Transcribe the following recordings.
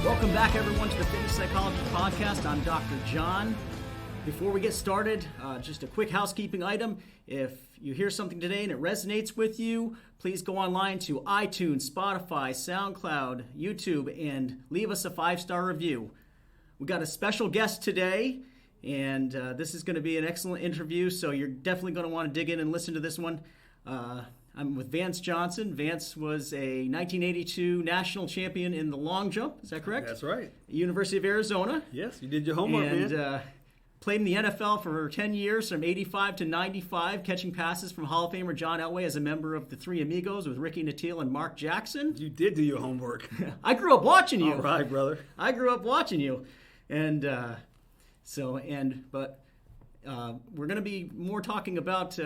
Welcome back, everyone, to the Fitness Psychology Podcast. I'm Dr. John. Before we get started, just a quick housekeeping item. If you hear something today and it resonates with you, please go online to iTunes, Spotify, SoundCloud, YouTube, and leave us a 5-star review. We got a special guest today, and this is going to be an excellent interview, so you're definitely going to want to dig in and listen to this one. I'm with Vance Johnson. Vance was a 1982 national champion in the long jump. Is that correct? That's right. University of Arizona. Yes, you did your homework, man. Played in the NFL for 10 years, from 85 to 95, catching passes from Hall of Famer John Elway as a member of the Three Amigos with Ricky Nattiel and Mark Jackson. You did do your homework. I grew up watching you. All right, brother. I grew up watching you. And we're going to be more talking about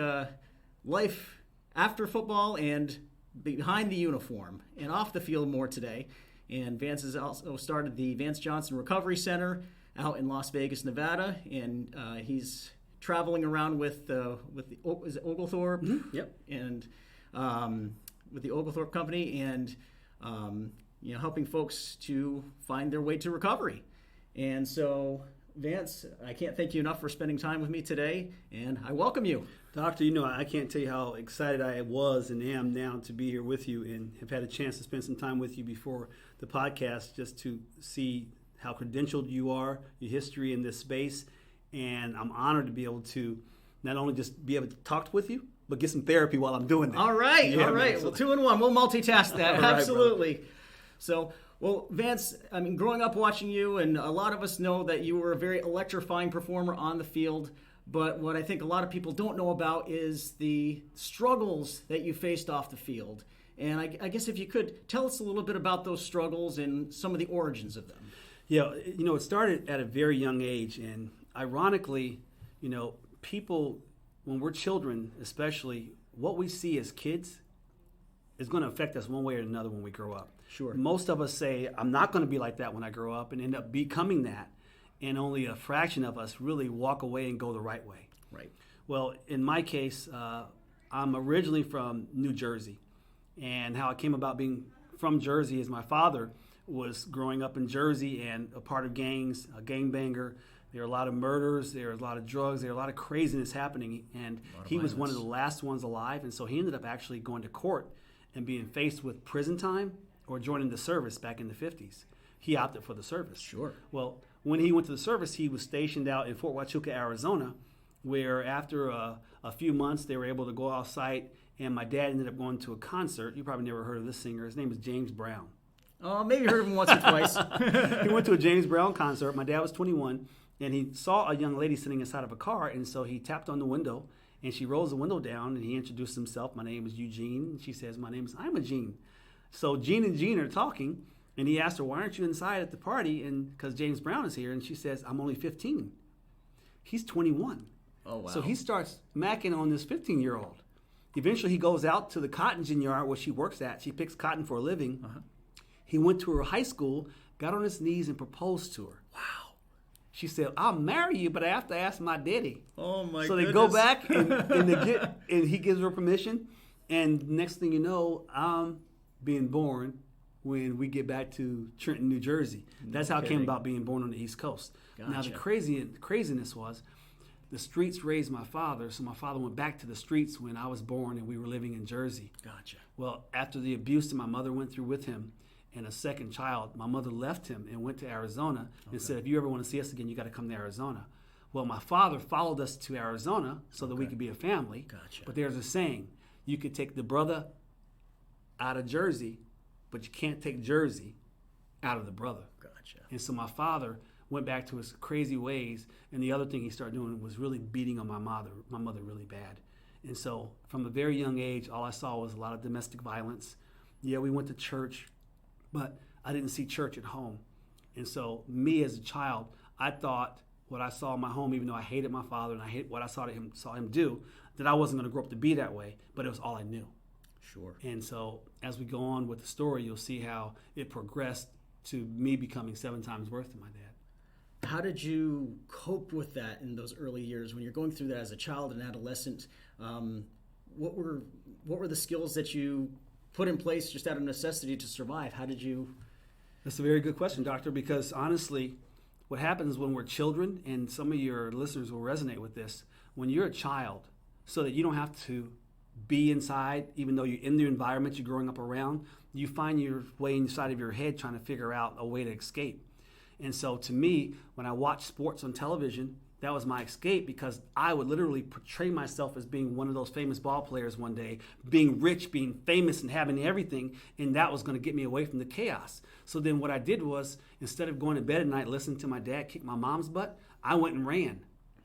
life after football and behind the uniform and off the field more today. And Vance has also started the Vance Johnson Recovery Center out in Las Vegas, Nevada, and he's traveling around with the is it Oglethorpe? Mm-hmm. Yep. And with the Oglethorpe Company, and helping folks to find their way to recovery. And so, Vance, I can't thank you enough for spending time with me today, and I welcome you. Doctor, I can't tell you how excited I was and am now to be here with you and have had a chance to spend some time with you before the podcast just to see how credentialed you are, your history in this space, and I'm honored to be able to not only just be able to talk with you, but get some therapy while I'm doing that. All right, yeah, all right. Man, well, 2 in 1. We'll multitask that. All right, absolutely. brother. So, well, Vance, growing up watching you, and a lot of us know that you were a very electrifying performer on the field, but what I think a lot of people don't know about is the struggles that you faced off the field. And I guess if you could tell us a little bit about those struggles and some of the origins of them. Yeah, it started at a very young age, and ironically, people, when we're children especially, what we see as kids is going to affect us one way or another when we grow up. Sure. Most of us say, I'm not going to be like that when I grow up, and end up becoming that, and only a fraction of us really walk away and go the right way. Right. Well, in my case, I'm originally from New Jersey, and how I came about being from Jersey is my father was growing up in Jersey and a part of gangs, a gangbanger. There were a lot of murders, there were a lot of drugs, there were a lot of craziness happening, and he was one of the last ones alive, and so he ended up actually going to court and being faced with prison time or joining the service back in the 50s. He opted for the service. Sure. Well, when he went to the service, he was stationed out in Fort Huachuca, Arizona, where after a few months, they were able to go off site, and my dad ended up going to a concert. You probably never heard of this singer. His name is James Brown. Maybe heard of him once or twice. He went to a James Brown concert. My dad was 21, and he saw a young lady sitting inside of a car, and so he tapped on the window, and she rolls the window down, and he introduced himself. My name is Eugene. And she says, my name is Imogene. So Gene and Gene are talking, and he asked her, why aren't you inside at the party? And because James Brown is here, and she says, I'm only 15. He's 21. Oh, wow. So he starts macking on this 15-year-old. Eventually, he goes out to the cotton gin yard where she works at. She picks cotton for a living. Uh-huh. He went to her high school, got on his knees, and proposed to her. Wow. She said, I'll marry you, but I have to ask my daddy. Oh, my goodness. So they go back, and he gives her permission. And next thing you know, I'm being born when we get back to Trenton, New Jersey. That's how it came about being born on the East Coast. Gotcha. Now, the craziness was the streets raised my father, so my father went back to the streets when I was born and we were living in Jersey. Gotcha. Well, after the abuse that my mother went through with him, and a second child, my mother left him and went to Arizona and said, if you ever want to see us again, you got to come to Arizona. Well, my father followed us to Arizona so that we could be a family. Gotcha. But there's a saying, you could take the brother out of Jersey, but you can't take Jersey out of the brother. Gotcha. And so my father went back to his crazy ways, and the other thing he started doing was really beating on my mother really bad. And so from a very young age, all I saw was a lot of domestic violence. Yeah, we went to church, but I didn't see church at home. And so me as a child, I thought what I saw in my home, even though I hated my father and I hate what I saw him do, that I wasn't going to grow up to be that way, but it was all I knew. Sure. And so as we go on with the story, you'll see how it progressed to me becoming 7 times worse than my dad. How did you cope with that in those early years when you're going through that as a child and adolescent? What were the skills that you put in place just out of necessity to survive? How did you That's a very good question, Doctor, because honestly, what happens when we're children, and some of your listeners will resonate with this, when you're a child, so that you don't have to be inside, even though you're in the environment you're growing up around, you find your way inside of your head trying to figure out a way to escape. And so to me, when I watch sports on television, that was my escape, because I would literally portray myself as being one of those famous ball players one day, being rich, being famous, and having everything, and that was going to get me away from the chaos. So then what I did was, instead of going to bed at night listening to my dad kick my mom's butt, I went and ran.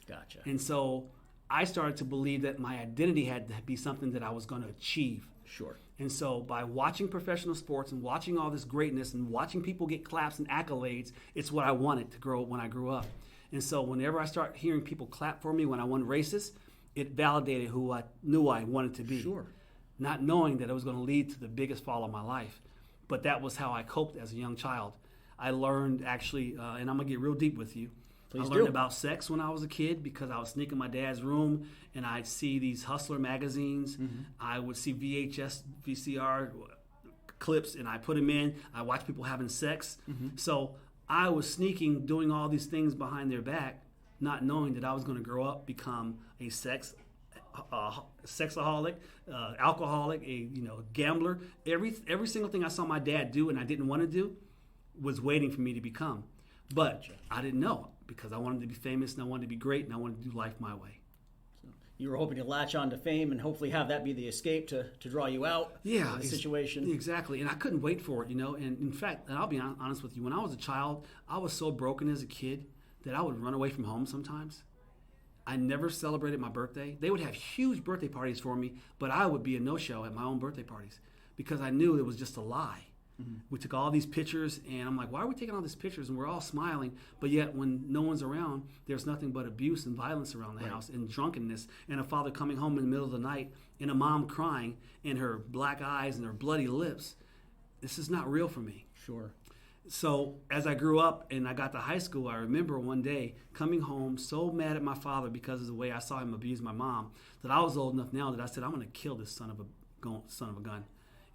Gotcha. And so I started to believe that my identity had to be something that I was going to achieve. Sure. And so by watching professional sports and watching all this greatness and watching people get claps and accolades, it's what I wanted to grow when I grew up. And so whenever I start hearing people clap for me when I won races, it validated who I knew I wanted to be. Sure. Not knowing that it was going to lead to the biggest fall of my life. But that was how I coped as a young child. I learned actually, and I'm going to get real deep with you. Please I learned do. about sex when I was a kid because I would sneak in my dad's room and I'd see these Hustler magazines. Mm-hmm. I would see VHS, VCR clips, and I put them in. I watched people having sex. Mm-hmm. So I was sneaking, doing all these things behind their back, not knowing that I was going to grow up, become a sexaholic, alcoholic, a gambler. Every single thing I saw my dad do and I didn't want to do was waiting for me to become. But I didn't know, because I wanted to be famous and I wanted to be great and I wanted to do life my way. You were hoping to latch on to fame and hopefully have that be the escape to draw you out of the situation. Exactly. And I couldn't wait for it, And in fact, and I'll be honest with you, when I was a child, I was so broken as a kid that I would run away from home sometimes. I never celebrated my birthday. They would have huge birthday parties for me, but I would be a no-show at my own birthday parties because I knew it was just a lie. Mm-hmm. We took all these pictures, and I'm like, why are we taking all these pictures? And we're all smiling, but yet when no one's around, there's nothing but abuse and violence around the house, and drunkenness, and a father coming home in the middle of the night, and a mom crying, and her black eyes and her bloody lips. This is not real for me. Sure. So as I grew up and I got to high school, I remember one day coming home so mad at my father because of the way I saw him abuse my mom, that I was old enough now that I said, I'm going to kill this son of a gun.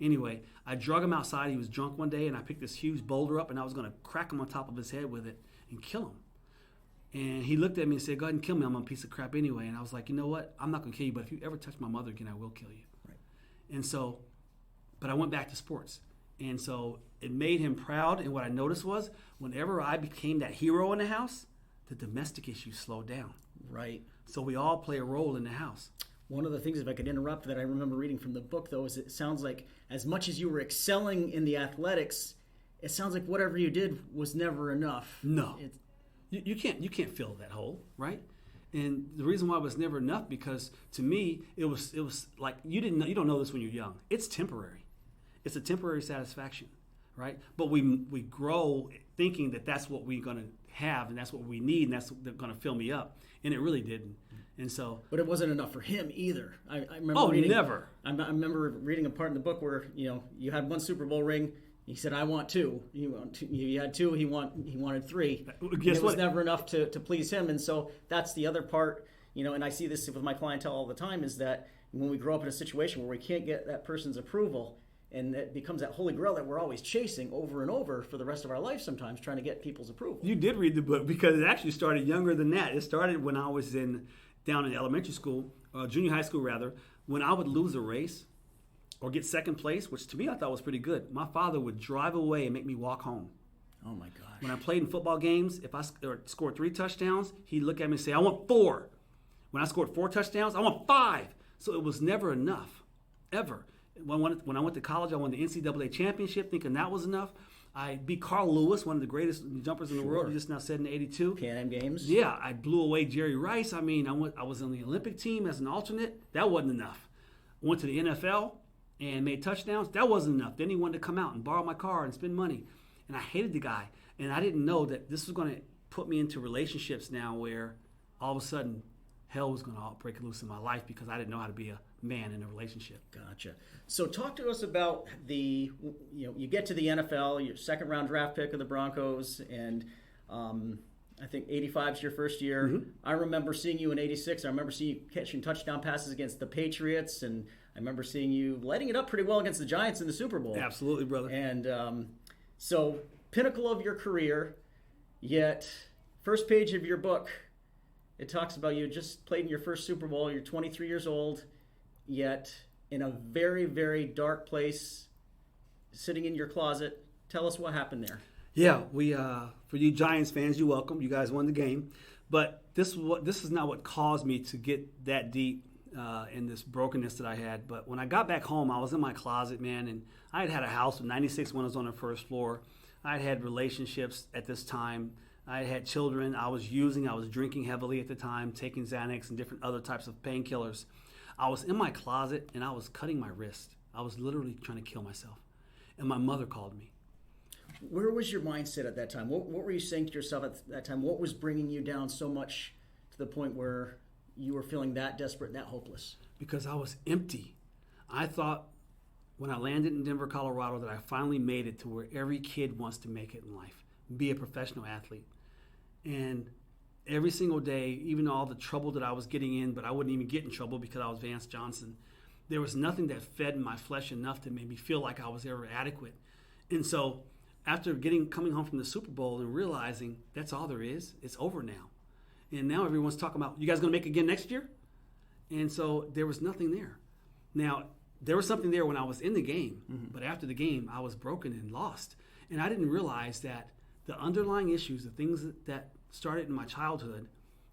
Anyway, I drug him outside. He was drunk one day, and I picked this huge boulder up, and I was going to crack him on top of his head with it and kill him. And he looked at me and said, go ahead and kill me. I'm a piece of crap anyway. And I was like, you know what? I'm not going to kill you, but if you ever touch my mother again, I will kill you. Right. And so, but I went back to sports. And so it made him proud. And what I noticed was whenever I became that hero in the house, the domestic issues slowed down. Right. So we all play a role in the house. One of the things, if I could interrupt, that I remember reading from the book, though, is it sounds like as much as you were excelling in the athletics, it sounds like whatever you did was never enough. No. You can't fill that hole, right? And the reason why it was never enough, because to me it was like you don't know this when you're young. It's temporary. It's a temporary satisfaction, right? But we grow thinking that that's what we're going to have and that's what we need and that's going to fill me up, and it really didn't. And so, but it wasn't enough for him either. I remember. Oh, reading, never. I remember reading a part in the book where you had one Super Bowl ring. He said, "I want two." You had two. He wanted three. Guess it was what? never enough to please him. And so that's the other part. And I see this with my clientele all the time, is that when we grow up in a situation where we can't get that person's approval, and it becomes that holy grail that we're always chasing over and over for the rest of our life, sometimes trying to get people's approval. You did read the book, because it actually started younger than that. It started when I was down in elementary school, junior high school rather, when I would lose a race or get second place, which to me I thought was pretty good. My father would drive away and make me walk home. Oh my gosh. When I played in football games, if I scored 3 touchdowns, he'd look at me and say, I want 4. When I scored 4 touchdowns, I want 5. So it was never enough, ever. When I went to college, I won the NCAA championship, thinking that was enough. I beat Carl Lewis, one of the greatest jumpers in the world. He just now said in '82. Pan Am Games. Yeah, I blew away Jerry Rice. I mean, I was on the Olympic team as an alternate. That wasn't enough. I went to the NFL and made touchdowns. That wasn't enough. Then he wanted to come out and borrow my car and spend money. And I hated the guy. And I didn't know that this was going to put me into relationships now where all of a sudden hell was going to break loose in my life, because I didn't know how to be a man in a relationship. Gotcha. So talk to us about you get to the NFL, your second round draft pick of the Broncos, and I think 85 is your first year. Mm-hmm. I remember seeing you in 86. I remember seeing you catching touchdown passes against the Patriots, and I remember seeing you lighting it up pretty well against the Giants in the Super Bowl. Absolutely, brother. And so pinnacle of your career, yet first page of your book, it talks about you just played in your first Super Bowl. You're 23 years old, yet in a very, very dark place, sitting in your closet. Tell us what happened there. Yeah, we for you Giants fans, you're welcome. You guys won the game, but this is not what caused me to get that deep in this brokenness that I had. But when I got back home, I was in my closet, man, and I had a house with 96 windows on the first floor. I had relationships at this time. I had children. I was drinking heavily at the time, taking Xanax and different other types of painkillers. I was in my closet and I was cutting my wrist. I was literally trying to kill myself. And my mother called me. Where was your mindset at that time? What were you saying to yourself at that time? What was bringing you down so much to the point where you were feeling that desperate, that hopeless? Because I was empty. I thought when I landed in Denver, Colorado, that I finally made it to where every kid wants to make it in life, be a professional athlete. And every single day, even all the trouble that I was getting in, but I wouldn't even get in trouble because I was Vance Johnson, there was nothing that fed my flesh enough to make me feel like I was ever adequate. And so after coming home from the Super Bowl and realizing that's all there is, it's over now. And now everyone's talking about, you guys going to make it again next year? And so there was nothing there. Now, there was something there when I was in the game, but after the game, I was broken and lost. And I didn't realize that the underlying issues, the things that started in my childhood,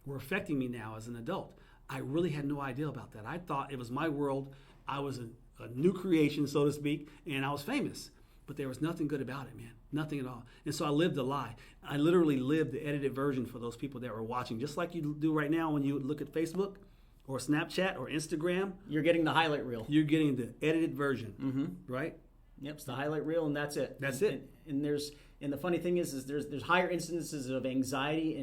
were affecting me now as an adult. I really had no idea about that. I thought it was my world. I was a new creation, so to speak, and I was famous. But there was nothing good about it, man. Nothing at all. And so I lived a lie. I literally lived the edited version for those people that were watching, just like you do right now when you look at Facebook or Snapchat or Instagram. You're getting the highlight reel. You're getting the edited version, right? Yep, it's the highlight reel, and that's it. That's it. And the funny thing is there's higher incidences of anxiety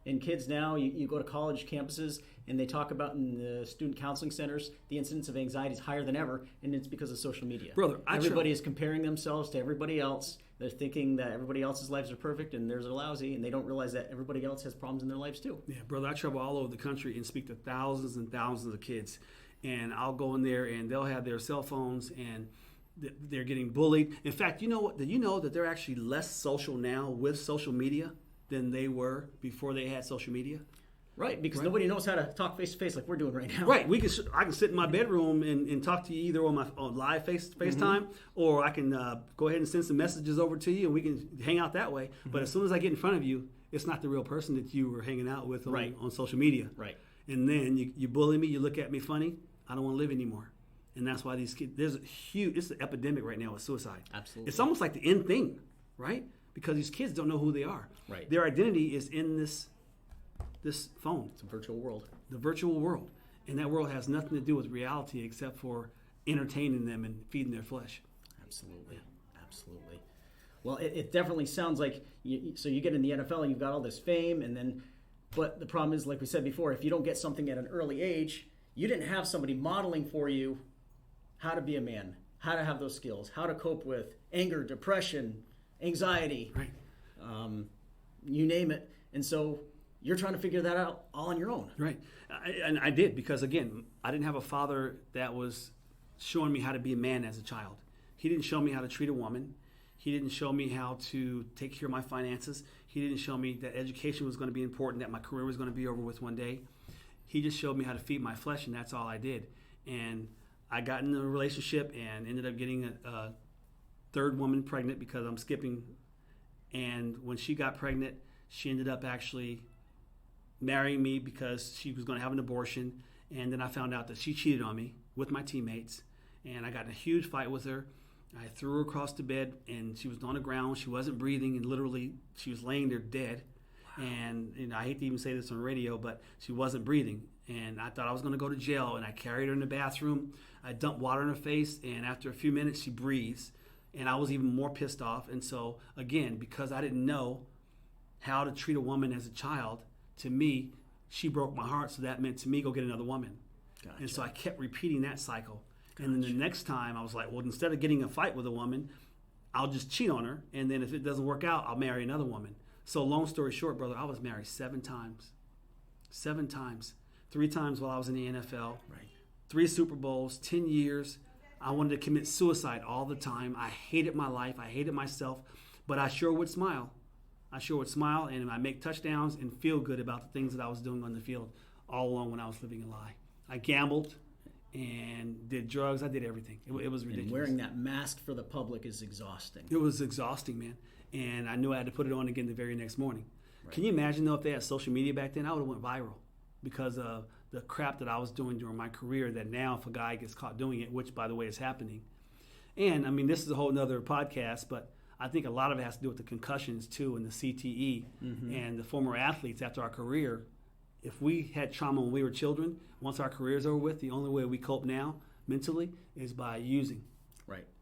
in kids now. You go to college campuses, and they talk about in the student counseling centers, the incidence of anxiety is higher than ever, and it's because of social media. Brother, everybody is comparing themselves to everybody else. They're thinking that everybody else's lives are perfect and theirs are lousy, and they don't realize that everybody else has problems in their lives too. Yeah, brother, I travel all over the country and speak to thousands and thousands of kids, and I'll go in there and they'll have their cell phones and they're getting bullied. In fact, you know what? Did you know that they're actually less social now with social media than they were before they had social media? Right, because nobody knows how to talk face to face like we're doing right now. Right, I can sit in my bedroom and talk to you either on live FaceTime, or I can go ahead and send some messages over to you, and we can hang out that way. But as soon as I get in front of you, it's not the real person that you were hanging out with on social media. Right. And then you bully me, you look at me funny, I don't want to live anymore. And that's why these kids, it's an epidemic right now with suicide. Absolutely. It's almost like the end thing, right? Because these kids don't know who they are. Right. Their identity is in this phone. It's a virtual world. The virtual world. And that world has nothing to do with reality except for entertaining them and feeding their flesh. Absolutely. Absolutely. Well, it definitely sounds like, so you get in the NFL and you've got all this fame, but the problem is, like we said before, if you don't get something at an early age, you didn't have somebody modeling for you how to be a man, how to have those skills, how to cope with anger, depression, anxiety, right? You name it. And so you're trying to figure that out all on your own. Right. And I did, because, again, I didn't have a father that was showing me how to be a man as a child. He didn't show me how to treat a woman. He didn't show me how to take care of my finances. He didn't show me that education was going to be important, that my career was going to be over with one day. He just showed me how to feed my flesh, and that's all I did. And I got in a relationship and ended up getting a third woman pregnant, because I'm skipping. And when she got pregnant, she ended up actually marrying me because she was going to have an abortion. And then I found out that she cheated on me with my teammates, and I got in a huge fight with her. I threw her across the bed, and she was on the ground. She wasn't breathing, and literally she was laying there dead. Wow. And I hate to even say this on radio, but she wasn't breathing. And I thought I was going to go to jail, and I carried her in the bathroom. I dumped water in her face, and after a few minutes, she breathes. And I was even more pissed off. And so, again, because I didn't know how to treat a woman as a child, to me, she broke my heart. So that meant, to me, go get another woman. Gotcha. And so I kept repeating that cycle. Gotcha. And then the next time I was like, well, instead of getting a fight with a woman, I'll just cheat on her. And then if it doesn't work out, I'll marry another woman. So long story short, brother, I was married 7 times. 7 times. 3 times while I was in the NFL. Right. 3 Super Bowls, 10 years. I wanted to commit suicide all the time. I hated my life. I hated myself. But I sure would smile. And I make touchdowns and feel good about the things that I was doing on the field all along when I was living a lie. I gambled and did drugs. I did everything. It was ridiculous. And wearing that mask for the public is exhausting. It was exhausting, man. And I knew I had to put it on again the very next morning. Right. Can you imagine, though, if they had social media back then, I would have went viral because of the crap that I was doing during my career that now if a guy gets caught doing it, which, by the way, is happening. And, I mean, this is a whole nother podcast, but I think a lot of it has to do with the concussions, too, and the CTE and the former athletes after our career. If we had trauma when we were children, once our career's over with, the only way we cope now mentally is by using.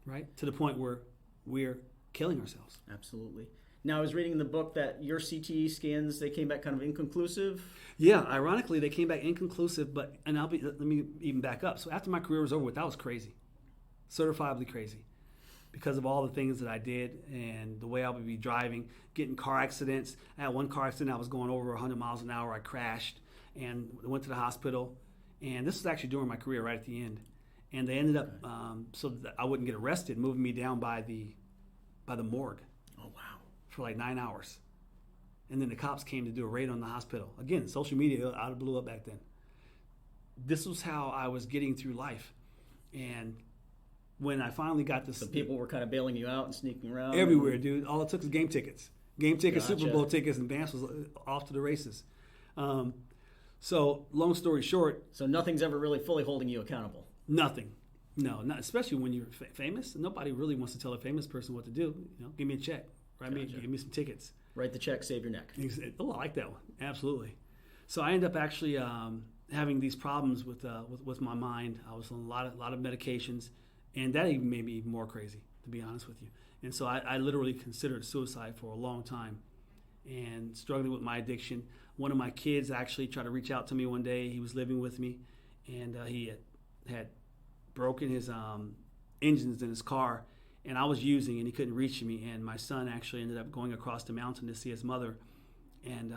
Right? To the point where we're killing ourselves. Absolutely. Now, I was reading in the book that your CTE scans, they came back kind of inconclusive. Yeah, ironically, they came back inconclusive, let me even back up. So after my career was over with, that was crazy. Certifiably crazy. Because of all the things that I did and the way I would be driving, getting car accidents. I had one car accident, I was going over 100 miles an hour. I crashed and went to the hospital. And this was actually during my career, right at the end. And they ended up, so that I wouldn't get arrested, moving me down by the morgue. Oh, wow. For like 9 hours. And then the cops came to do a raid on the hospital. Again, social media out of blew up back then. This was how I was getting through life. And when I finally got this... So people were kind of bailing you out and sneaking around? Everywhere, dude. All it took was game tickets. Gotcha. Super Bowl tickets, and Vance was off to the races. So, long story short... So nothing's ever really fully holding you accountable? Nothing. No, not especially when you're famous. Nobody really wants to tell a famous person what to do. Give me a check. Give me some tickets. Write the check, save your neck. Oh, I like that one. Absolutely. So I ended up actually having these problems with my mind. I was on a lot of medications, and that even made me even more crazy, to be honest with you. And so I literally considered suicide for a long time and struggling with my addiction. One of my kids actually tried to reach out to me one day. He was living with me, and he had broken his engines in his car, and I was using, and he couldn't reach me. And my son actually ended up going across the mountain to see his mother. And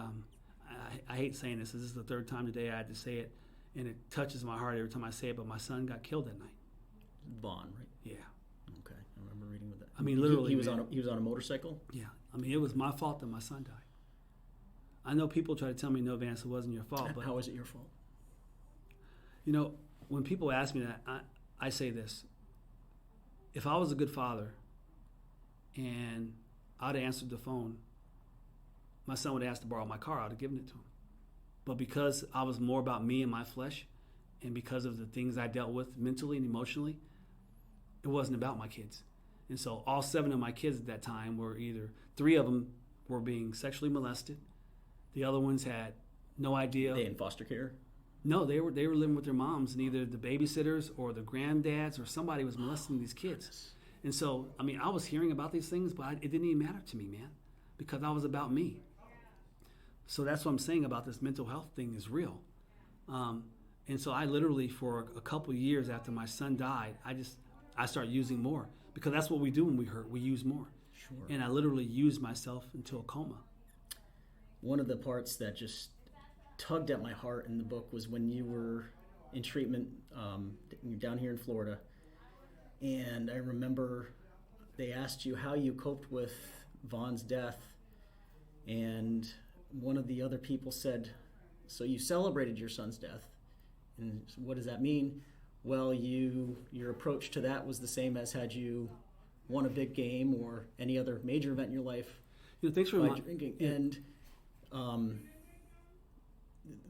I hate saying this. This is the third time today I had to say it, and it touches my heart every time I say it, but my son got killed that night. Vaughn, right? Yeah. Okay, I remember reading with that. I mean, literally, he was on a motorcycle. Yeah, I mean, it was my fault that my son died. I know people try to tell me, no, Vance, it wasn't your fault. But how was it your fault? When people ask me that, I say this. If I was a good father and I'd have answered the phone, my son would have asked to borrow my car, I'd have given it to him. But because I was more about me and my flesh, and because of the things I dealt with mentally and emotionally, it wasn't about my kids. And so all 7 of my kids at that time were either, 3 of them were being sexually molested. The other ones had no idea. They in foster care? No, they were living with their moms, and either the babysitters or the granddads or somebody was molesting these kids. And so, I mean, I was hearing about these things, but it didn't even matter to me, man, because I was about me. So that's what I'm saying about this mental health thing is real. And so I literally, for a couple of years after my son died, I started using more, because that's what we do when we hurt. We use more. Sure. And I literally used myself into a coma. One of the parts that just tugged at my heart in the book was when you were in treatment down here in Florida. And I remember they asked you how you coped with Vaughn's death. And one of the other people said, so you celebrated your son's death. And what does that mean? Well, your approach to that was the same as had you won a big game or any other major event in your life. Thanks for drinking. Yeah. And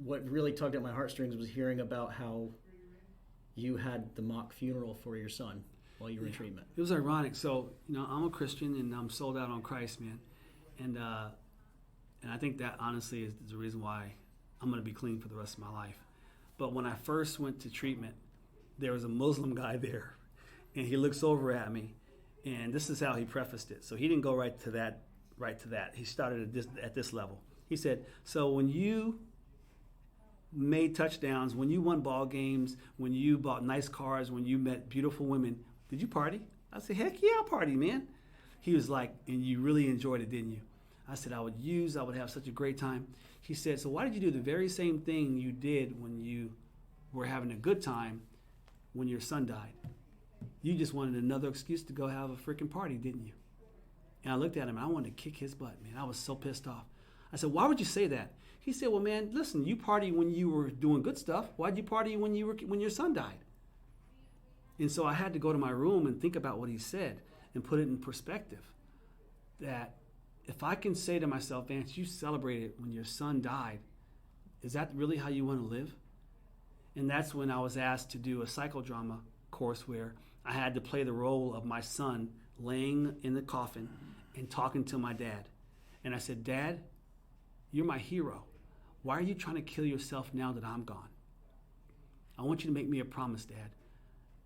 what really tugged at my heartstrings was hearing about how you had the mock funeral for your son while you were in treatment. It was ironic. So, I'm a Christian and I'm sold out on Christ, man. And I think that honestly is the reason why I'm going to be clean for the rest of my life. But when I first went to treatment, there was a Muslim guy there, and he looks over at me, and this is how he prefaced it. So he didn't go right to that. He started at this level. He said, so when you made touchdowns, when you won ball games, when you bought nice cars, when you met beautiful women, did you party? I said, heck yeah, I party, man. He was like, and you really enjoyed it, didn't you? I said, I would have such a great time. He said, so why did you do the very same thing you did when you were having a good time when your son died? You just wanted another excuse to go have a freaking party, didn't you? And I looked at him and I wanted to kick his butt, man. I was so pissed off. I said, why would you say that? He said, well, man, listen, you party when you were doing good stuff. Why'd you party when your son died? And so I had to go to my room and think about what he said and put it in perspective. That if I can say to myself, Vance, you celebrated when your son died, is that really how you want to live? And that's when I was asked to do a psychodrama course where I had to play the role of my son laying in the coffin and talking to my dad. And I said, Dad, you're my hero. Why are you trying to kill yourself now that I'm gone? I want you to make me a promise, Dad.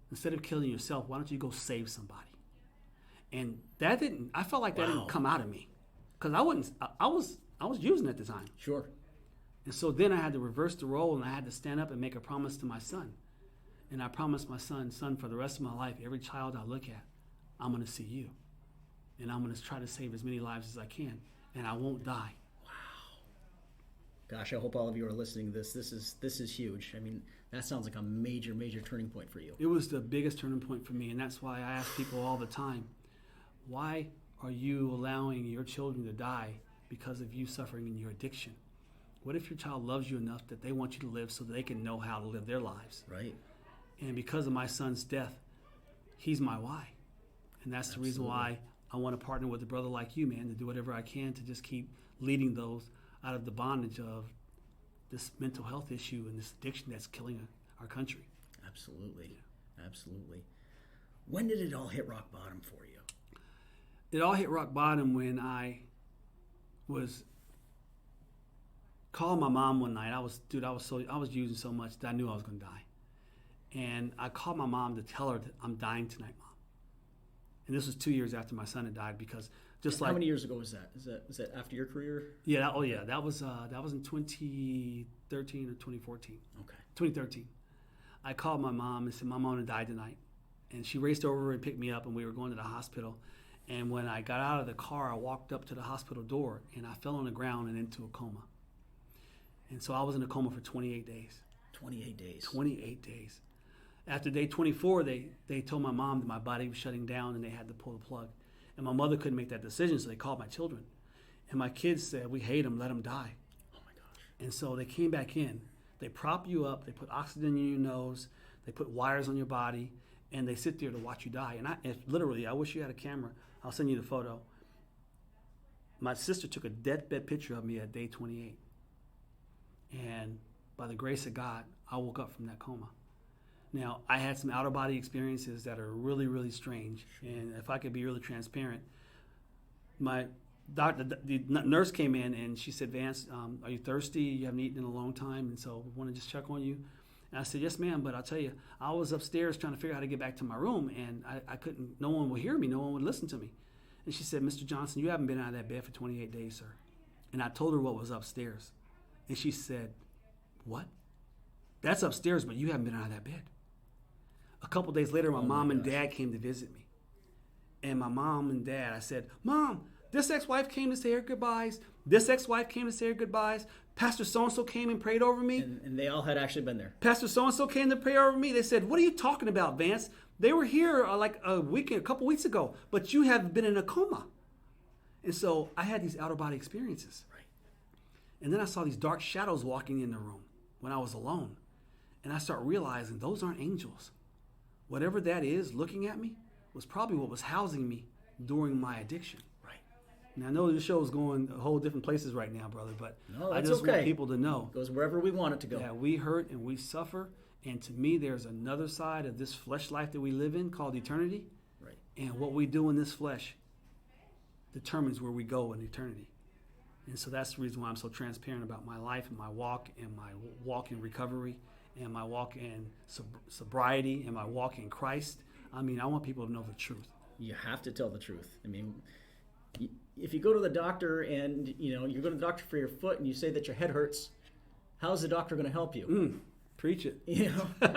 Instead of killing yourself, why don't you go save somebody? And I felt like that didn't come out of me. Because I was using it at the time. Sure. And so then I had to reverse the role and I had to stand up and make a promise to my son. And I promised my son, for the rest of my life, every child I look at, I'm going to see you. And I'm going to try to save as many lives as I can. And I won't die. Gosh, I hope all of you are listening to this. This is huge. I mean, that sounds like a major, major turning point for you. It was the biggest turning point for me, and that's why I ask people all the time, why are you allowing your children to die because of you suffering in your addiction? What if your child loves you enough that they want you to live so that they can know how to live their lives? Right. And because of my son's death, he's my why. And that's the reason why I want to partner with a brother like you, man, to do whatever I can to just keep leading those out of the bondage of this mental health issue and this addiction that's killing our country. Absolutely. Absolutely. When did it all hit rock bottom for you? It all hit rock bottom when I was calling my mom one night. I was using so much that I knew I was going to die. And I called my mom to tell her that I'm dying tonight, Mom. And this was 2 years after my son had died because how many years ago was that? Is that after your career? Yeah. That was in 2013 or 2014. Okay. 2013. I called my mom and said, Mom, I'm going to die tonight. And she raced over and picked me up, and we were going to the hospital. And when I got out of the car, I walked up to the hospital door, and I fell on the ground and into a coma. And so I was in a coma for 28 days. 28 days. 28 days. After day 24, they told my mom that my body was shutting down and they had to pull the plug. And my mother couldn't make that decision, so they called my children. And my kids said, we hate him, let him die. Oh, my gosh. And so they came back in. They prop you up. They put oxygen in your nose. They put wires on your body. And they sit there to watch you die. And literally, I wish you had a camera. I'll send you the photo. My sister took a deathbed picture of me at day 28. And by the grace of God, I woke up from that coma. Now, I had some out-of-body experiences that are really, really strange. And if I could be really transparent, my doctor, the nurse came in and she said, Vance, are you thirsty? You haven't eaten in a long time, and so we want to just check on you. And I said, yes, ma'am, but I'll tell you, I was upstairs trying to figure out how to get back to my room, and I couldn't, no one would hear me, no one would listen to me. And she said, Mr. Johnson, you haven't been out of that bed for 28 days, sir. And I told her what was upstairs. And she said, what? That's upstairs, but you haven't been out of that bed. A couple days later, my mom and dad came to visit me. And my mom and dad, I said, Mom, this ex-wife came to say her goodbyes. This ex-wife came to say her goodbyes. Pastor so-and-so came and prayed over me. And they all had actually been there. Pastor so-and-so came to pray over me. They said, what are you talking about, Vance? They were here like a couple weeks ago, but you have been in a coma. And so I had these out-of-body experiences. Right. And then I saw these dark shadows walking in the room when I was alone. And I started realizing those aren't angels. Whatever that is looking at me was probably what was housing me during my addiction. Right. And I know the show is going a whole different places right now, brother, but no, I just want people to know. It goes wherever we want it to go. Yeah, we hurt and we suffer. And to me, there's another side of this flesh life that we live in called eternity. Right. And what we do in this flesh determines where we go in eternity. And so that's the reason why I'm so transparent about my life and my walk in recovery and my walk in sobriety and my walk in Christ. I mean, I want people to know the truth. You have to tell the truth. I mean, if you go to the doctor and, you go to the doctor for your foot and you say that your head hurts, how's the doctor going to help you? Preach it.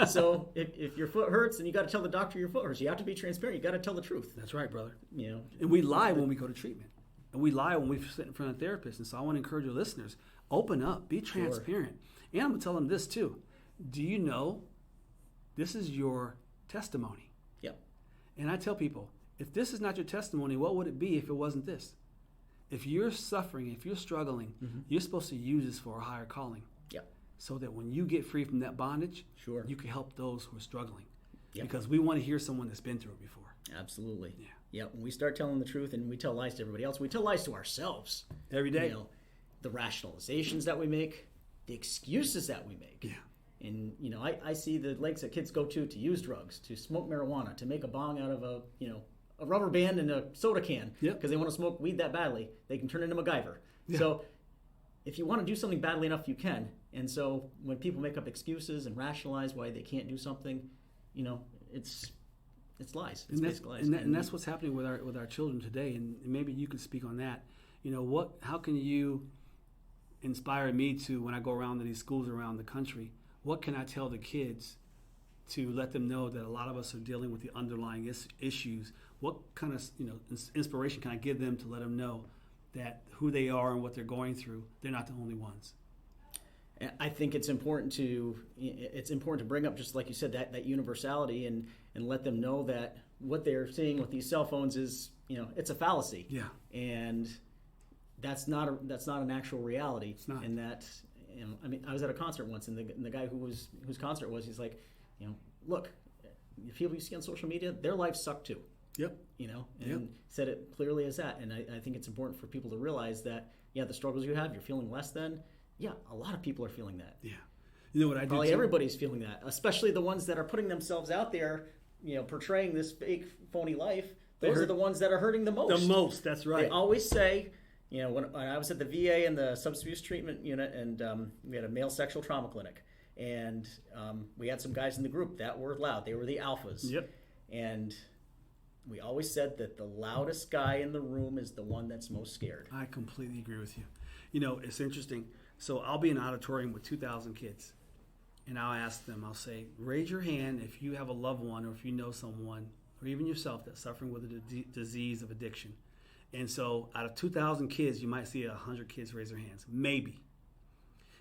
So if your foot hurts, then you got to tell the doctor your foot hurts. You have to be transparent. You got to tell the truth. That's right, brother. And we lie when we go to treatment. And we lie when we sit in front of therapists. And so I want to encourage your listeners, open up, be transparent. Sure. And I'm going to tell them this too. Do you know this is your testimony? Yep. And I tell people, if this is not your testimony, what would it be if it wasn't this? If you're suffering, if you're struggling, you're supposed to use this for a higher calling. Yeah. So that when you get free from that bondage, Sure. you can help those who are struggling. Yep. Because we want to hear someone that's been through it before. Absolutely. Yeah. Yeah. When we start telling the truth and we tell lies to everybody else, we tell lies to ourselves. Every day. You know, the rationalizations that we make, the excuses that we make. Yeah. And, you know, I see the lengths that kids go to use drugs, to smoke marijuana, to make a bong out of a rubber band and a soda can. Yep. Because they want to smoke weed that badly. They can turn into MacGyver. Yeah. So if you want to do something badly enough, you can. And so when people make up excuses and rationalize why they can't do something, you know, it's lies. It's basic lies. And that's what's happening with our children today. And maybe you could speak on that. You know, how can you inspire me to, when I go around to these schools around the country, what can I tell the kids to let them know that a lot of us are dealing with the underlying issues? What kind of inspiration can I give them to let them know that who they are and what they're going through, they're not the only ones? I think it's important to bring up, just like you said, that universality and let them know that what they're seeing with these cell phones is, it's a fallacy. Yeah. And that's not an actual reality. It's not. And that, I mean, I was at a concert once, and the guy whose concert was, he's like, look, the people you see on social media, their lives suck too. Yep. And said it clearly as that. And I think it's important for people to realize that, the struggles you have, you're feeling less than. Yeah, a lot of people are feeling that. Yeah. You know what I do? Probably everybody's feeling that, especially the ones that are putting themselves out there, portraying this fake, phony life. Those are the ones that are hurting the most. The most, that's right. They always say, when I was at the VA in the substance abuse treatment unit, and we had a male sexual trauma clinic, and we had some guys in the group that were loud. They were the alphas. Yep. And we always said that the loudest guy in the room is the one that's most scared. I completely agree with you. It's interesting. So I'll be in an auditorium with 2,000 kids, and I'll ask them, I'll say, raise your hand if you have a loved one or if you know someone or even yourself that's suffering with a disease of addiction. And so out of 2,000 kids, you might see 100 kids raise their hands, maybe.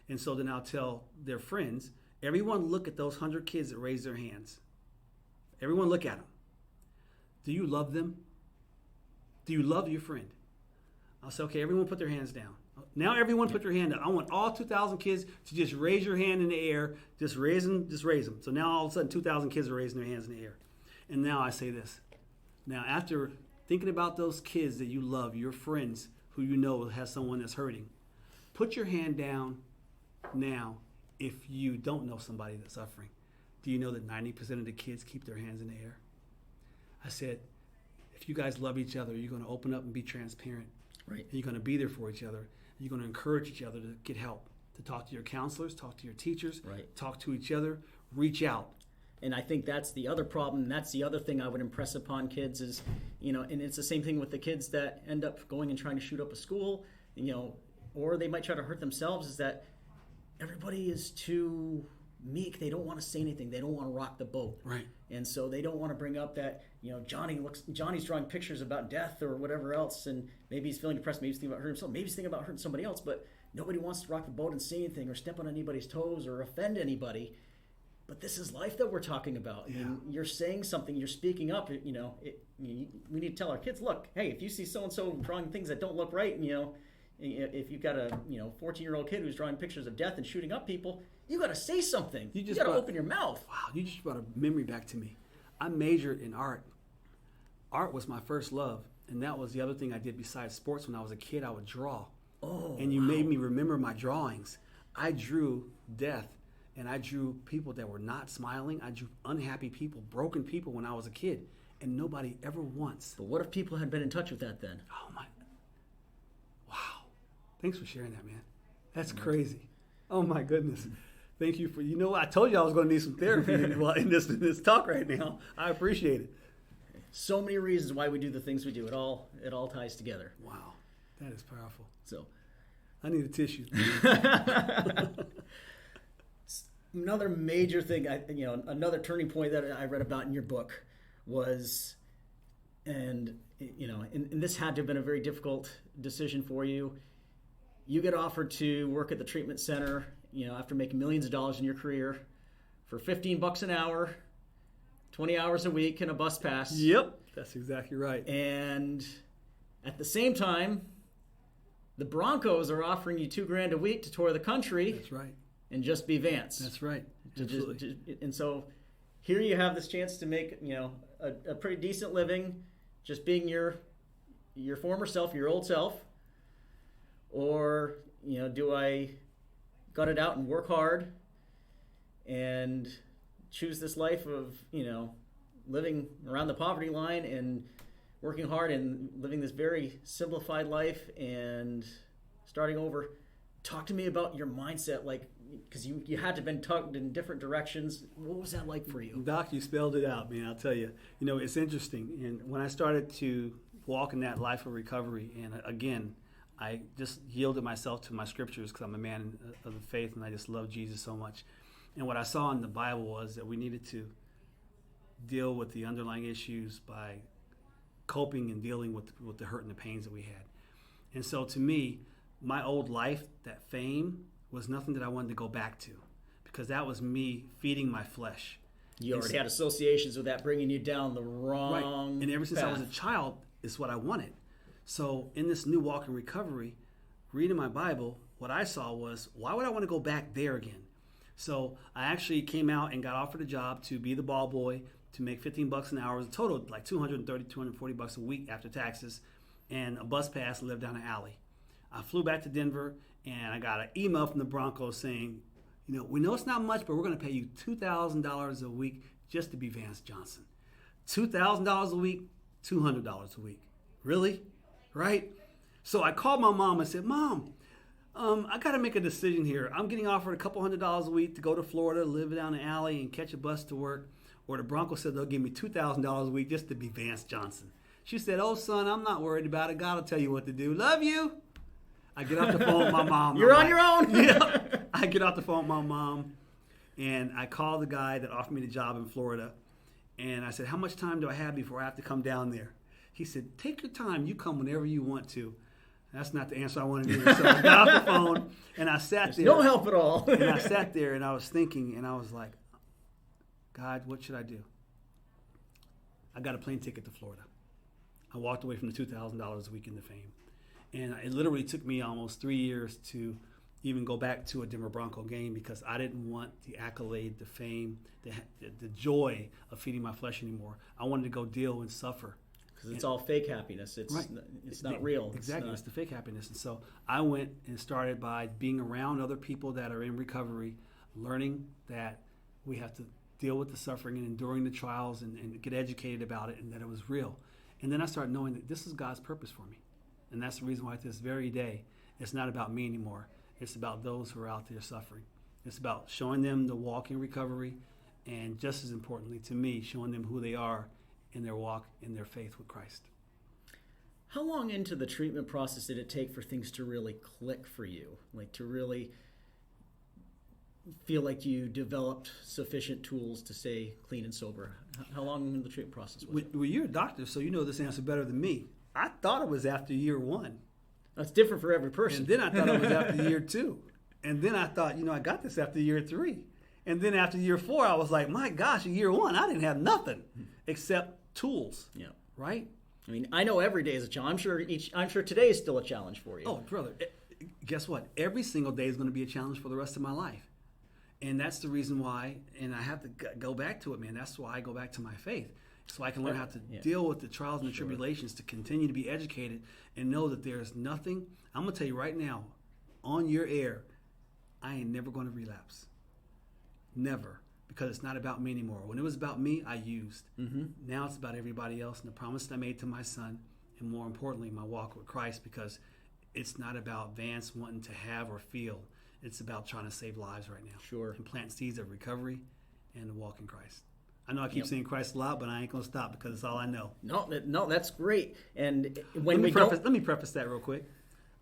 And so then I'll tell their friends, everyone look at those 100 kids that raise their hands. Everyone look at them. Do you love them? Do you love your friend? I'll say, okay, everyone put their hands down. Now everyone put your hand up. I want all 2,000 kids to just raise your hand in the air. Just raise them. So now all of a sudden 2,000 kids are raising their hands in the air. And now I say this. Now after thinking about those kids that you love, your friends who you know has someone that's hurting, put your hand down now if you don't know somebody that's suffering. Do you know that 90% of the kids keep their hands in the air? I said, if you guys love each other, you're going to open up and be transparent. Right. And you're going to be there for each other. You're going to encourage each other to get help, to talk to your counselors, talk to your teachers, right. Talk to each other, reach out. And I think that's the other problem. And that's the other thing I would impress upon kids is, and it's the same thing with the kids that end up going and trying to shoot up a school, or they might try to hurt themselves, is that everybody is too meek. They don't want to say anything. They don't want to rock the boat. Right. And so they don't want to bring up that, Johnny's drawing pictures about death or whatever else, and maybe he's feeling depressed, maybe he's thinking about hurting himself, maybe he's thinking about hurting somebody else, but nobody wants to rock the boat and say anything or step on anybody's toes or offend anybody. But this is life that we're talking about. Yeah. And you're saying something, you're speaking up, we need to tell our kids, look, hey, if you see so-and-so drawing things that don't look right, if you've got a 14-year-old kid who's drawing pictures of death and shooting up people, you got to say something. You got to open your mouth. Wow, you just brought a memory back to me. I majored in art. Art was my first love, and that was the other thing I did besides sports. When I was a kid, I would draw. Oh, and you made me remember my drawings. I drew death, and I drew people that were not smiling. I drew unhappy people, broken people when I was a kid, and nobody ever once. But what if people had been in touch with that then? Oh, my. Wow. Thanks for sharing that, man. That's crazy. Oh, my goodness. Thank you for, I told you I was going to need some therapy in this talk right now. I appreciate it. So many reasons why we do the things we do. It all ties together. Wow. That is powerful. So, I need a tissue. Another major thing, another turning point that I read about in your book was, and this had to have been a very difficult decision for you. You get offered to work at the treatment center, after making millions of dollars in your career, for $15 an hour, 20 hours a week, and a bus pass. Yep. That's exactly right. And at the same time, the Broncos are offering you $2,000 a week to tour the country. That's right. And just be Vance. That's right. Absolutely. And so here you have this chance to make, a pretty decent living, just being your former self, your old self. Or, do I gut it out and work hard and choose this life of, living around the poverty line and working hard and living this very simplified life and starting over. Talk to me about your mindset, because you had to have been tugged in different directions. What was that like for you? Doc, you spelled it out, man. I'll tell you. It's interesting. And when I started to walk in that life of recovery, and again, I just yielded myself to my scriptures because I'm a man of the faith and I just love Jesus so much. And what I saw in the Bible was that we needed to deal with the underlying issues by coping and dealing with the hurt and the pains that we had. And so to me, my old life, that fame, was nothing that I wanted to go back to because that was me feeding my flesh. You already had associations with that bringing you down the wrong And ever since path. I was a child, is what I wanted. So in this new walk in recovery, reading my Bible, what I saw was, why would I want to go back there again? So I actually came out and got offered a job to be the ball boy, to make $15 an hour. It was a total of like $230, $240 a week after taxes, and a bus pass to live down an alley. I flew back to Denver, and I got an email from the Broncos saying, we know it's not much, but we're going to pay you $2,000 a week just to be Vance Johnson. $2,000 a week, $200 a week. Really? Right? So I called my mom and said, Mom, I got to make a decision here. I'm getting offered a couple $100s a week to go to Florida, live down the alley, and catch a bus to work. Or the Broncos said they'll give me $2,000 a week just to be Vance Johnson. She said, oh, son, I'm not worried about it. God will tell you what to do. Love you. I get off the phone with my mom. You're on your own. Yeah. I get off the phone with my mom, and I call the guy that offered me the job in Florida. And I said, how much time do I have before I have to come down there? He said, take your time. You come whenever you want to. That's not the answer I wanted to hear. So I got off the phone, and I sat there. No help at all. And I sat there, and I was thinking, and I was like, God, what should I do? I got a plane ticket to Florida. I walked away from the $2,000 a week in the fame. And it literally took me almost 3 years to even go back to a Denver Bronco game because I didn't want the accolade, the fame, the joy of feeding my flesh anymore. I wanted to go deal and suffer. Because it's all fake happiness. It's right. It's not real. Exactly. It's the fake happiness. And so I went and started by being around other people that are in recovery, learning that we have to deal with the suffering and enduring the trials and get educated about it and that it was real. And then I started knowing that this is God's purpose for me. And that's the reason why to this very day, it's not about me anymore. It's about those who are out there suffering. It's about showing them the walk in recovery and just as importantly to me, showing them who they are in their walk, in their faith with Christ. How long into the treatment process did it take for things to really click for you? Like to really feel like you developed sufficient tools to stay clean and sober? How long in the treatment process was it? Well, you're a doctor, so you know this answer better than me. I thought it was after year one. That's different for every person. And then I thought it was after year two. And then I thought, I got this after year three. And then after year four, I was like, my gosh, in year one, I didn't have nothing except tools. Yeah. Right? I mean, I know every day is a challenge. I'm sure today is still a challenge for you. Oh, brother, guess what? Every single day is going to be a challenge for the rest of my life. And that's the reason why, and I have to go back to it, man. That's why I go back to my faith. So I can learn how to deal with the trials and the tribulations, to continue to be educated and know that there's nothing. I'm going to tell you right now, on your air, I ain't never going to relapse. Never. Because it's not about me anymore. When it was about me, I used. Mm-hmm. Now it's about everybody else and the promise that I made to my son, and more importantly, my walk with Christ, because it's not about Vance wanting to have or feel. It's about trying to save lives right now. Sure. And plant seeds of recovery and to walk in Christ. I know I keep saying Christ a lot, but I ain't going to stop because it's all I know. No, that's great. And let me preface that real quick.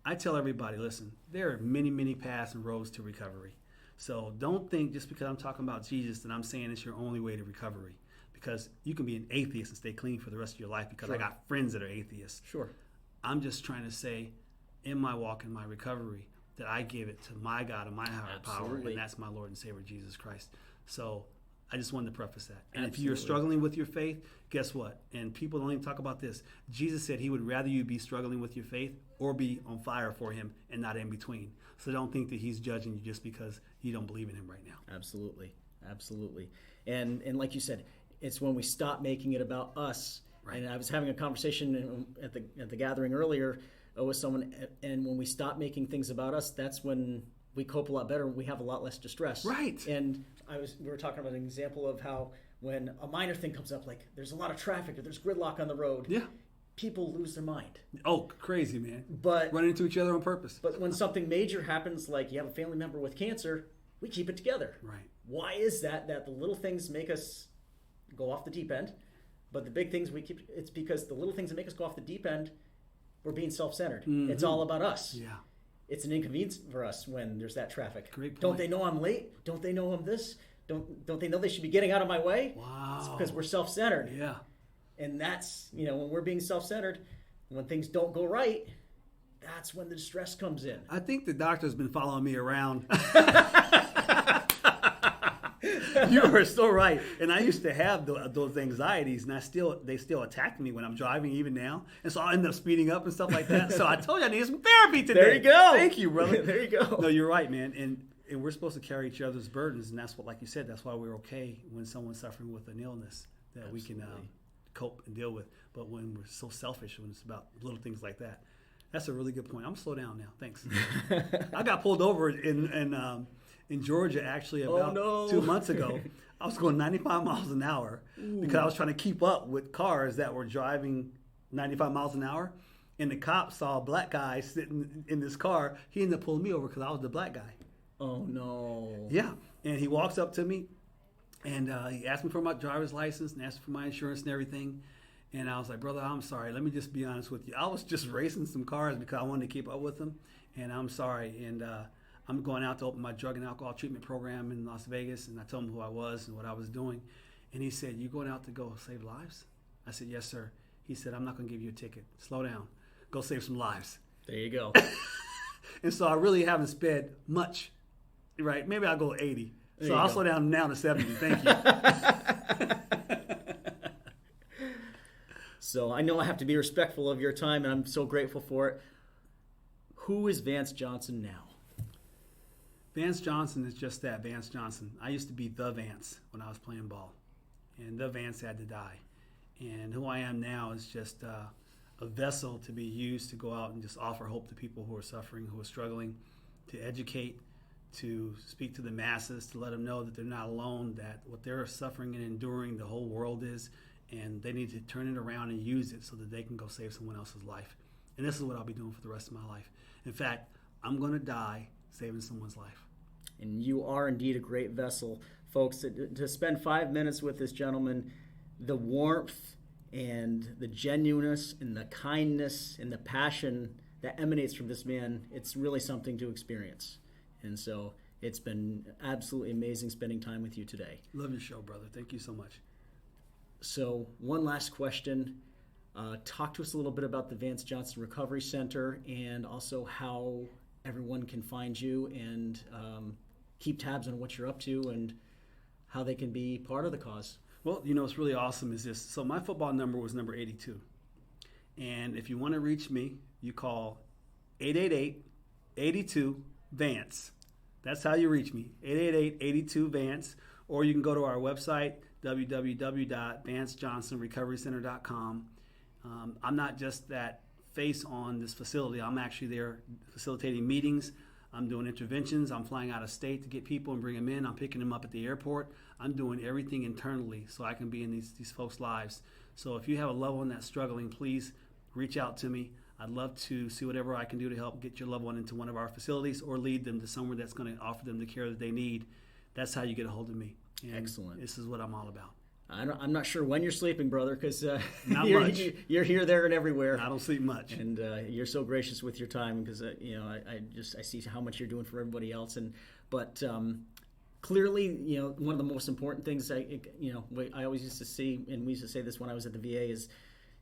I tell everybody, listen, there are many, many paths and roads to recovery. So don't think just because I'm talking about Jesus that I'm saying it's your only way to recovery. Because you can be an atheist and stay clean for the rest of your life because I got friends that are atheists. Sure. I'm just trying to say in my walk, in my recovery, that I give it to my God and my higher power, and that's my Lord and Savior, Jesus Christ. So I just wanted to preface that. And if Absolutely. you're struggling with your faith, guess what? And people don't even talk about this. Jesus said he would rather you be struggling with your faith or be on fire for him and not in between. So don't think that he's judging you just because you don't believe in him right now. Absolutely. Absolutely. And like you said, it's when we stop making it about us. Right. And I was having a conversation at the gathering earlier with someone, and when we stop making things about us, that's when we cope a lot better. We have a lot less distress. Right. And we were talking about an example of how when a minor thing comes up, like there's a lot of traffic or there's gridlock on the road, Yeah. people lose their mind. Oh, crazy, man. But Running into each other on purpose. But when something major happens, like you have a family member with cancer, we keep it together. Right. Why is that? That the little things make us go off the deep end, but the big things we keep. It's because the little things that make us go off the deep end, we're being self-centered. Mm-hmm. It's all about us. Yeah. It's an inconvenience for us when there's that traffic. Great point. Don't they know I'm late? Don't they know I'm this? Don't they know they should be getting out of my way? Wow. It's because we're self-centered. Yeah. And that's, when we're being self-centered, when things don't go right, that's when the distress comes in. I think the doctor's been following me around. You are so right. And I used to have those anxieties, and they still attack me when I'm driving, even now. And so I end up speeding up and stuff like that. So I told you I need some therapy today. There you go. Thank you, brother. There you go. No, you're right, man. And we're supposed to carry each other's burdens, and that's what, like you said, that's why we're okay when someone's suffering with an illness that we can cope and deal with. But when we're so selfish, when it's about little things like that, that's a really good point. I'm gonna slow down now. Thanks. I got pulled over in Georgia actually about 2 months ago. I was going 95 miles an hour because I was trying to keep up with cars that were driving 95 miles an hour. And the cop saw a black guy sitting in this car. He ended up pulling me over because I was the black guy. Oh, no. Yeah. And he walks up to me and he asked me for my driver's license and asked me for my insurance and everything. And I was like, brother, I'm sorry. Let me just be honest with you. I was just racing some cars because I wanted to keep up with them. And I'm sorry. And I'm going out to open my drug and alcohol treatment program in Las Vegas. And I told him who I was and what I was doing. And he said, you going out to go save lives? I said, yes, sir. He said, I'm not going to give you a ticket. Slow down. Go save some lives. There you go. And so I really haven't sped much. Right? Maybe I'll go 80. So I'll slow down now to 70. Thank you. So I know I have to be respectful of your time, and I'm so grateful for it. Who is Vance Johnson now? Vance Johnson is just that, Vance Johnson. I used to be the Vance when I was playing ball, and the Vance had to die. And who I am now is just a vessel to be used to go out and just offer hope to people who are suffering, who are struggling, to educate, to speak to the masses, to let them know that they're not alone, that what they're suffering and enduring, the whole world is, and they need to turn it around and use it so that they can go save someone else's life. And this is what I'll be doing for the rest of my life. In fact, I'm going to die saving someone's life. And you are indeed a great vessel. Folks, to spend 5 minutes with this gentleman, the warmth and the genuineness and the kindness and the passion that emanates from this man, it's really something to experience. And so it's been absolutely amazing spending time with you today. Love your show, brother. Thank you so much. So one last question. Talk to us a little bit about the Vance Johnson Recovery Center and also how everyone can find you and keep tabs on what you're up to and how they can be part of the cause. Well, what's really awesome is this. So my football number was number 82. And if you want to reach me, you call 888-82-VANCE. That's how you reach me, 888-82-VANCE. Or you can go to our website, www.vancejohnsonrecoverycenter.com. I'm not just that face on this facility. I'm actually there facilitating meetings. I'm doing interventions. I'm flying out of state to get people and bring them in. I'm picking them up at the airport. I'm doing everything internally so I can be in these folks' lives. So if you have a loved one that's struggling, please reach out to me. I'd love to see whatever I can do to help get your loved one into one of our facilities or lead them to somewhere that's going to offer them the care that they need. That's how you get a hold of me. And excellent. This is what I'm all about. I'm not sure when you're sleeping, brother, because Not much. You're here, there, and everywhere. I don't sleep much. And you're so gracious with your time because I see how much you're doing for everybody else. But clearly, one of the most important things I always used to see, and we used to say this when I was at the VA, is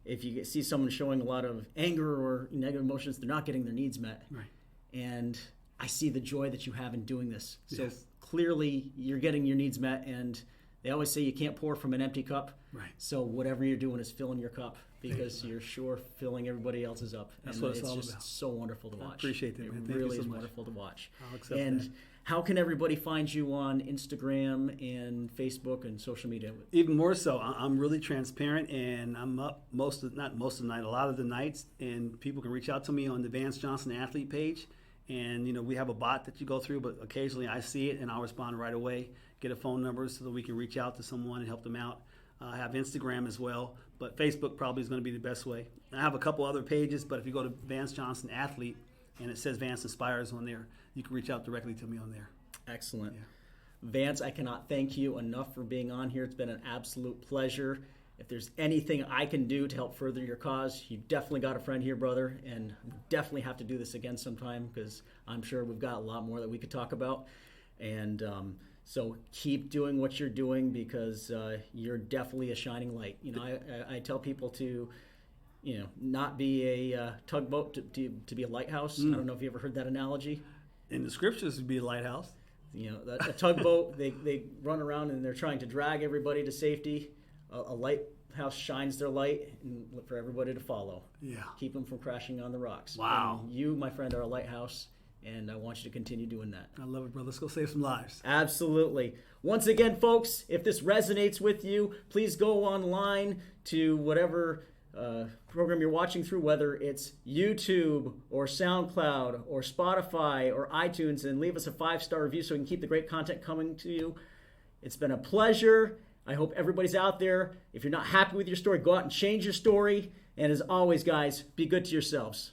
if you see someone showing a lot of anger or negative emotions, they're not getting their needs met. Right. And I see the joy that you have in doing this. So yes. Clearly, you're getting your needs met, and They always say you can't pour from an empty cup. Right. So whatever you're doing is filling your cup because you're sure filling everybody else's up. That's and what it's all just about. so wonderful to watch. I appreciate that, man. It Thank really you so is much. wonderful to watch. I'll accept and that. how can everybody find you on Instagram and Facebook and social media? Even more so, I'm really transparent, and I'm up not most of the night, a lot of the nights, and people can reach out to me on the Vance Johnson Athlete page. And, we have a bot that you go through, but occasionally I see it, and I'll respond right away, get a phone number so that we can reach out to someone and help them out. I have Instagram as well, but Facebook probably is going to be the best way. I have a couple other pages, but if you go to Vance Johnson Athlete, and it says Vance Inspires on there, you can reach out directly to me on there. Excellent. Yeah. Vance, I cannot thank you enough for being on here. It's been an absolute pleasure. If there's anything I can do to help further your cause, you definitely got a friend here, brother, and we definitely have to do this again sometime because I'm sure we've got a lot more that we could talk about. And so keep doing what you're doing because you're definitely a shining light. I tell people to, not be a tugboat, to be a lighthouse. I don't know if you ever heard that analogy. In the scriptures, would be a lighthouse. A tugboat, they run around and they're trying to drag everybody to safety. A lighthouse shines their light and for everybody to follow. Yeah. Keep them from crashing on the rocks. Wow. And you, my friend, are a lighthouse, and I want you to continue doing that. I love it, brother. Let's go save some lives. Absolutely. Once again, folks, if this resonates with you, please go online to whatever program you're watching through, whether it's YouTube or SoundCloud or Spotify or iTunes, and leave us a 5-star review so we can keep the great content coming to you. It's been a pleasure. I hope everybody's out there. If you're not happy with your story, go out and change your story. And as always, guys, be good to yourselves.